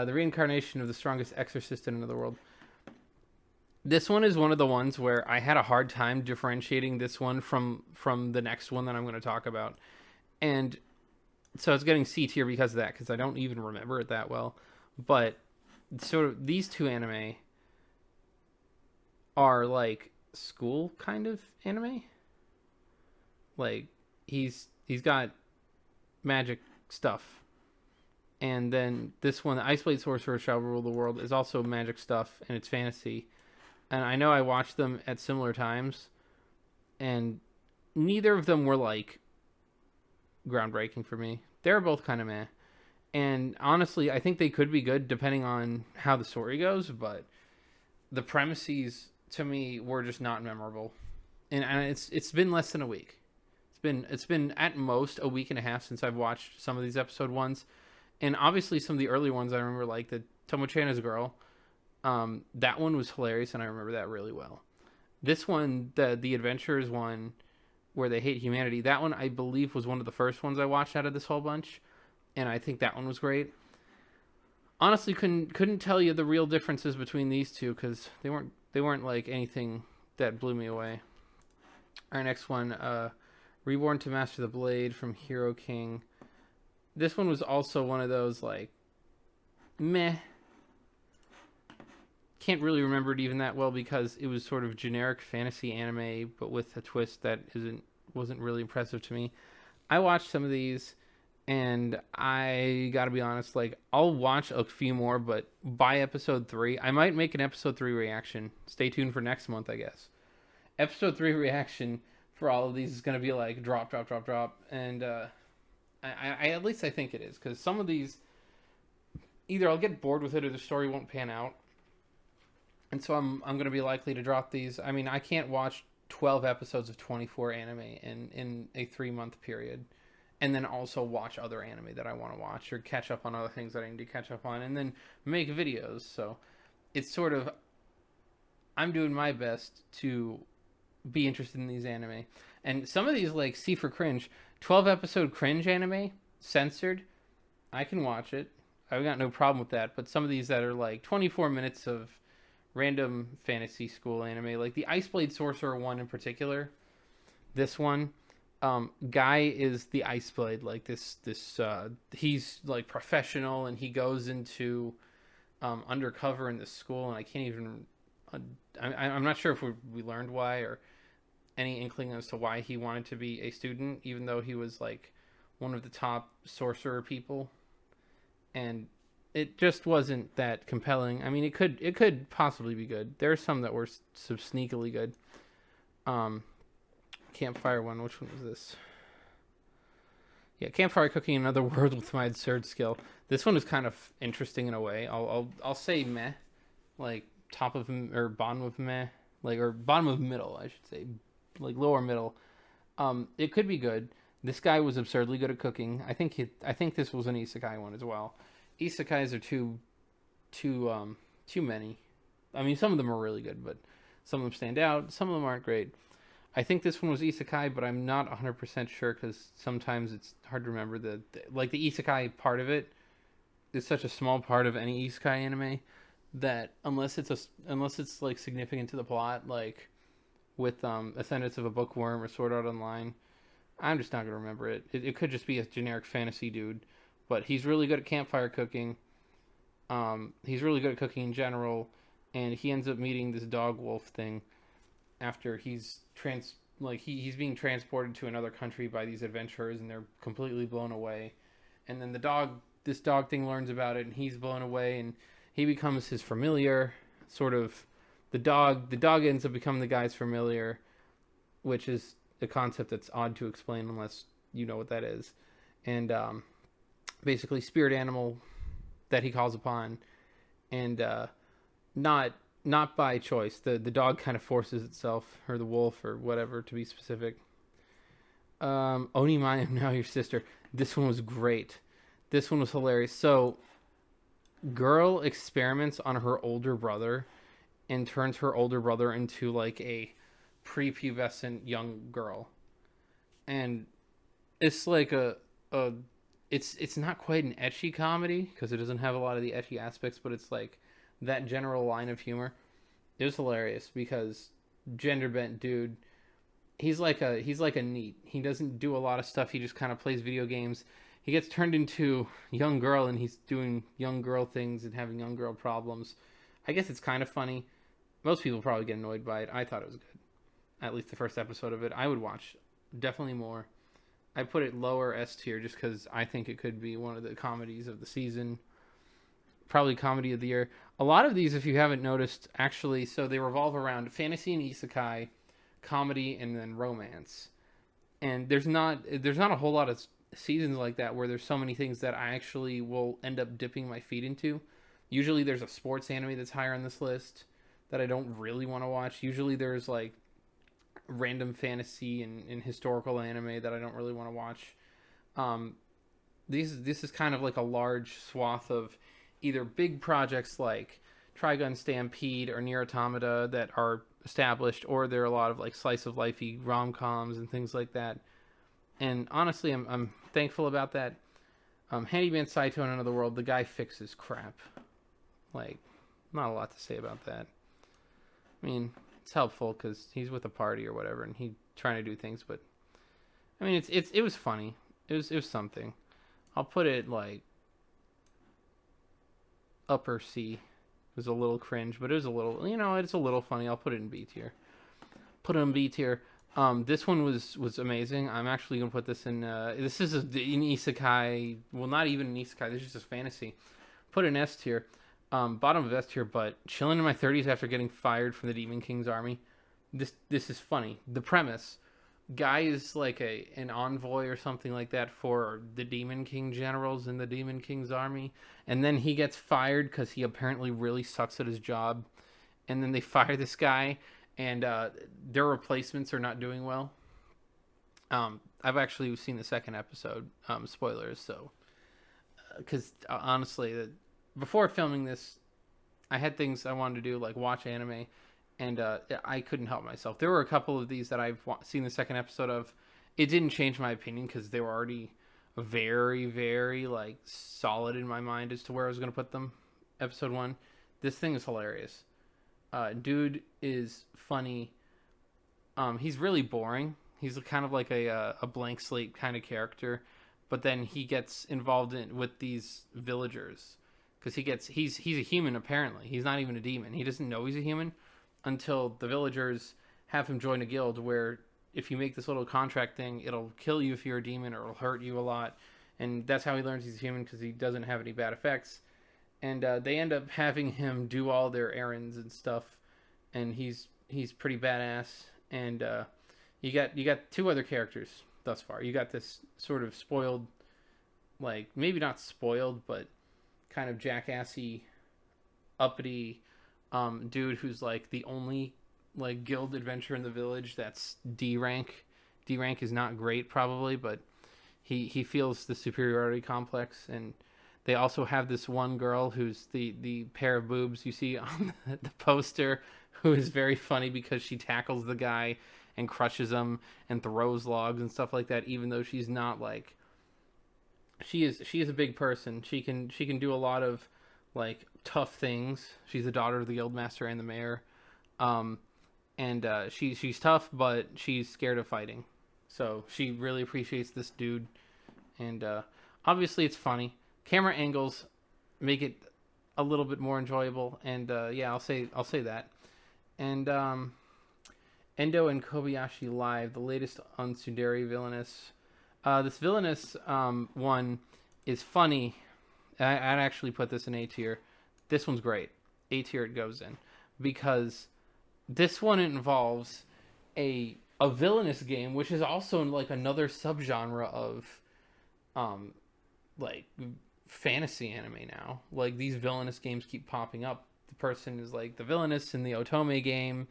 The reincarnation of the strongest exorcist in another world. This one is one of the ones where I had a hard time differentiating this one from the next one that I'm going to talk about, and so it's getting C tier because of that, because I don't even remember it that well. But sort of these two anime are like school kind of anime. Like he's got magic stuff, and then this one, the Ice Blade Sorcerer Shall Rule the World, is also magic stuff and it's fantasy. And I know I watched them at similar times, and neither of them were like groundbreaking for me. They're both kind of meh. And honestly, I think they could be good depending on how the story goes, but the premises to me were just not memorable. And it's been less than a week. It's been at most a week and a half since I've watched some of these episode ones, and obviously some of the early ones I remember, like the Tomochana's Girl. That one was hilarious, and I remember that really well. This one, the Adventures one, where they hate humanity, that one I believe was one of the first ones I watched out of this whole bunch, and I think that one was great. Honestly, couldn't tell you the real differences between these two because they weren't like anything that blew me away. Our next one, Reborn to Master the Blade from Hero King. This one was also one of those like meh. Can't really remember it even that well because it was sort of generic fantasy anime, but with a twist that wasn't really impressive to me. I watched some of these, and I gotta be honest, like I'll watch a few more, but by episode 3, I might make an episode 3 reaction. Stay tuned for next month, I guess. Episode 3 reaction for all of these is gonna be like drop, drop, drop, drop, and I at least I think it is because some of these either I'll get bored with it or the story won't pan out, and so I'm gonna be likely to drop these. I mean, I can't watch 12 episodes of 24 anime in a 3 month period, and then also watch other anime that I want to watch or catch up on other things that I need to catch up on, and then make videos. So it's sort of I'm doing my best to be interested in these anime, and some of these like C for cringe, 12 episode cringe anime censored. I can watch it. I've got no problem with that. But some of these that are like 24 minutes of random fantasy school anime, like the Ice Blade Sorcerer one in particular. This one, Guy is the Ice Blade. Like this, he's like professional, and he goes into undercover in the school, and I can't even. I'm not sure if we learned why or any inkling as to why he wanted to be a student, even though he was like one of the top sorcerer people, and it just wasn't that compelling. I mean, it could possibly be good. There are some that were sneakily good. Um, Campfire one. Which one was this? Yeah, Campfire Cooking Another World with My Absurd Skill. This one is kind of interesting in a way. I'll say meh, like top of or bottom of meh, like or bottom of middle, I should say, like lower middle. It could be good. This guy was absurdly good at cooking. I think this was an isekai one as well. Isekais are too many. I mean, some of them are really good, but some of them stand out. Some of them aren't great. I think this one was isekai, but I'm not 100% sure because sometimes it's hard to remember like the isekai part of it is such a small part of any isekai anime that unless it's like significant to the plot, like with Ascendance of a Bookworm or Sword Art Online, I'm just not gonna remember it. It could just be a generic fantasy dude, but he's really good at campfire cooking. He's really good at cooking in general, and he ends up meeting this dog wolf thing after he's being transported to another country by these adventurers, and they're completely blown away. And then this dog thing learns about it, and he's blown away, and he becomes his familiar. Sort of, the dog ends up becoming the guy's familiar, which is a concept that's odd to explain unless you know what that is. And basically, spirit animal that he calls upon, and not by choice. The dog kind of forces itself, or the wolf, or whatever, to be specific. Onimai, I'm now your sister. This one was great. This one was hilarious. So, girl experiments on her older brother and turns her older brother into like a prepubescent young girl. And it's like a it's not quite an ecchi comedy because it doesn't have a lot of the ecchi aspects, but it's like that general line of humor. It was hilarious because gender bent dude, he's like a neat. He doesn't do a lot of stuff. He just kind of plays video games. He gets turned into young girl and he's doing young girl things and having young girl problems. I guess it's kind of funny. Most people probably get annoyed by it. I thought it was good. At least the first episode of it. I would watch definitely more. I put it lower S tier just because I think it could be one of the comedies of the season. Probably comedy of the year. A lot of these, if you haven't noticed, actually, so they revolve around fantasy and isekai, comedy, and then romance. And there's not a whole lot of seasons like that where there's so many things that I actually will end up dipping my feet into. Usually there's a sports anime that's higher on this list that I don't really want to watch. Usually there's like random fantasy and historical anime that I don't really want to watch. Um, this is kind of like a large swath of either big projects like Trigun Stampede or Nier Automata that are established, or there are a lot of like slice of lifey rom coms and things like that. And honestly, I'm thankful about that. Handyman Saito in Another World, the guy fixes crap. Like, not a lot to say about that. I mean, it's helpful because he's with a party or whatever, and he's trying to do things. But I mean, it was funny. It was something. I'll put it like upper C. It was a little cringe, but it was a little, it's a little funny. I'll put it in B tier. Put it in B tier. This one was amazing. I'm actually gonna put this in. This is an isekai. Well, not even an isekai. This is just fantasy. Put it in S tier. Bottom of S tier, but chilling in my 30s after getting fired from the Demon King's army. This is funny. The premise: guy is like an envoy or something like that for the Demon King generals in the Demon King's army, and then he gets fired because he apparently really sucks at his job, and then they fire this guy, and their replacements are not doing well. I've actually seen the second episode. Spoilers, so because honestly, before filming this, I had things I wanted to do like watch anime, and I couldn't help myself. There were a couple of these that I've seen the second episode of. It didn't change my opinion because they were already very, very like solid in my mind as to where I was going to put them. Episode one, this thing is hilarious. Dude is funny. He's really boring. He's kind of like a blank slate kind of character, but then he gets involved with these villagers because he's a human apparently. He's not even a demon. He doesn't know he's a human until the villagers have him join a guild where if you make this little contract thing, it'll kill you if you're a demon or it'll hurt you a lot. And that's how he learns he's human because he doesn't have any bad effects. And they end up having him do all their errands and stuff, and he's pretty badass. And you got two other characters thus far. You got this sort of spoiled, like maybe not spoiled, but kind of jackassy, uppity dude who's like the only like guild adventurer in the village that's D rank. D rank is not great probably, but he feels the superiority complex. And they also have this one girl who's the pair of boobs you see on the poster, who is very funny because she tackles the guy and crushes him and throws logs and stuff like that, even though she's not like she is a big person. She can do a lot of like tough things. She's the daughter of the guildmaster and the mayor. And she's tough, but she's scared of fighting. So she really appreciates this dude, and obviously it's funny. Camera angles make it a little bit more enjoyable, and yeah, I'll say that. And Endo and Kobayashi Live, the latest on Tsundere Villainous. This Villainous one is funny. I'd actually put this in A tier. This one's great. A tier it goes in because this one involves a villainous game, which is also like another subgenre of like fantasy anime now. Like these villainous games keep popping up. The person is like the villainous in the Otome game,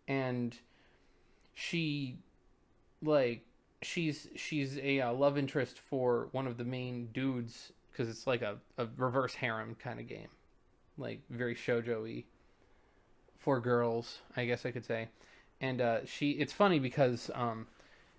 and she like she's a love interest for one of the main dudes because it's like a reverse harem kind of game, like very shoujo-y for girls, I guess I could say. And it's funny because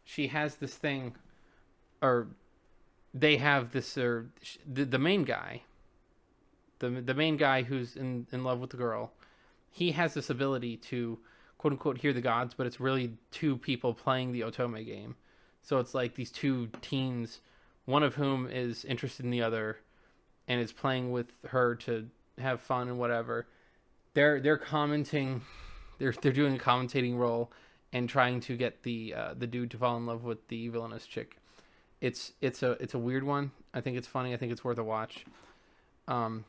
she has this thing, or they have this the main guy, the main guy who's in love with the girl. He has this ability to quote unquote hear the gods, but it's really two people playing the Otome game. So it's like these two teens, one of whom is interested in the other, and is playing with her to have fun and whatever. They're commenting, they're doing a commentating role and trying to get the dude to fall in love with the villainous chick. It's a weird one. I think it's funny. I think it's worth a watch. Um,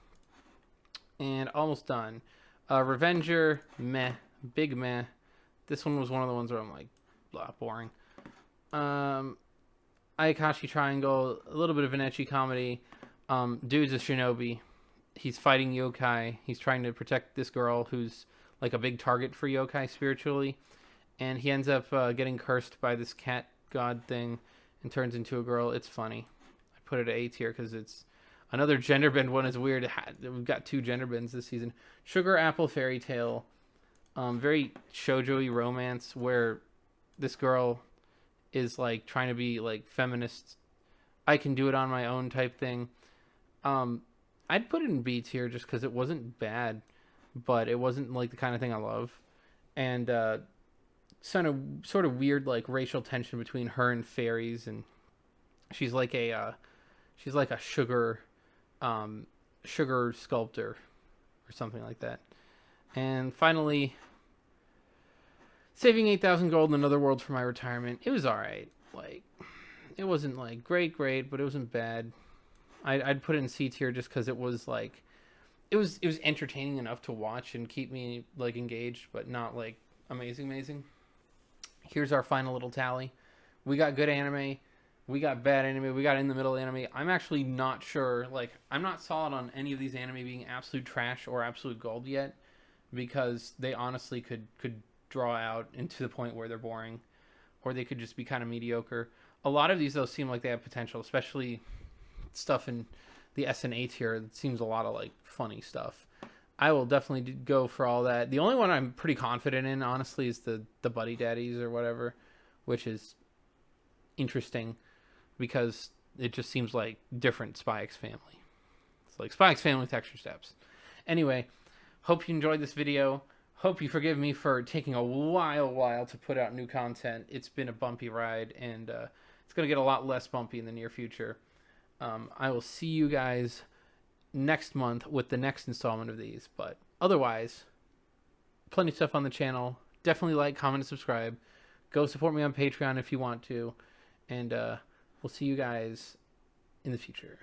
and almost done. Revenger, meh, big meh. This one was one of the ones where I'm like, blah, boring. Ayakashi Triangle, a little bit of an ecchi comedy. Dude's a shinobi. He's fighting yokai. He's trying to protect this girl who's like a big target for yokai spiritually, and he ends up getting cursed by this cat god thing and turns into a girl. It's funny. I put it at A tier because it's another gender bend one. Is weird. We've got 2 gender bends this season. Sugar Apple Fairy Tale, very shoujo-y romance where this girl is like trying to be like feminist. I can do it on my own type thing. I'd put it in B tier just because it wasn't bad, but it wasn't like the kind of thing I love. And sort of weird like racial tension between her and fairies, and she's like a sugar sugar sculptor or something like that. And finally, Saving 8,000 Gold in Another World for My Retirement. It was alright. Like, it wasn't like great, but it wasn't bad. I'd put it in C tier just because it was like, it was entertaining enough to watch and keep me like engaged, but not like amazing. Here's our final little tally. We got good anime, we got bad anime, we got in the middle anime. I'm actually not sure. Like, I'm not solid on any of these anime being absolute trash or absolute gold yet, because they honestly could draw out into the point where they're boring, or they could just be kind of mediocre. A lot of these though seem like they have potential, especially stuff in the S and A tier. It seems a lot of like funny stuff. I will definitely go for all that. The only one I'm pretty confident in, honestly, is the Buddy Daddies or whatever, which is interesting because it just seems like different Spy X Family. It's like Spy X Family with extra steps. Anyway, hope you enjoyed this video. Hope you forgive me for taking a while to put out new content. It's been a bumpy ride, and it's going to get a lot less bumpy in the near future. I will see you guys next month with the next installment of these. But otherwise, plenty of stuff on the channel. Definitely like, comment, and subscribe. Go support me on Patreon if you want to. And we'll see you guys in the future.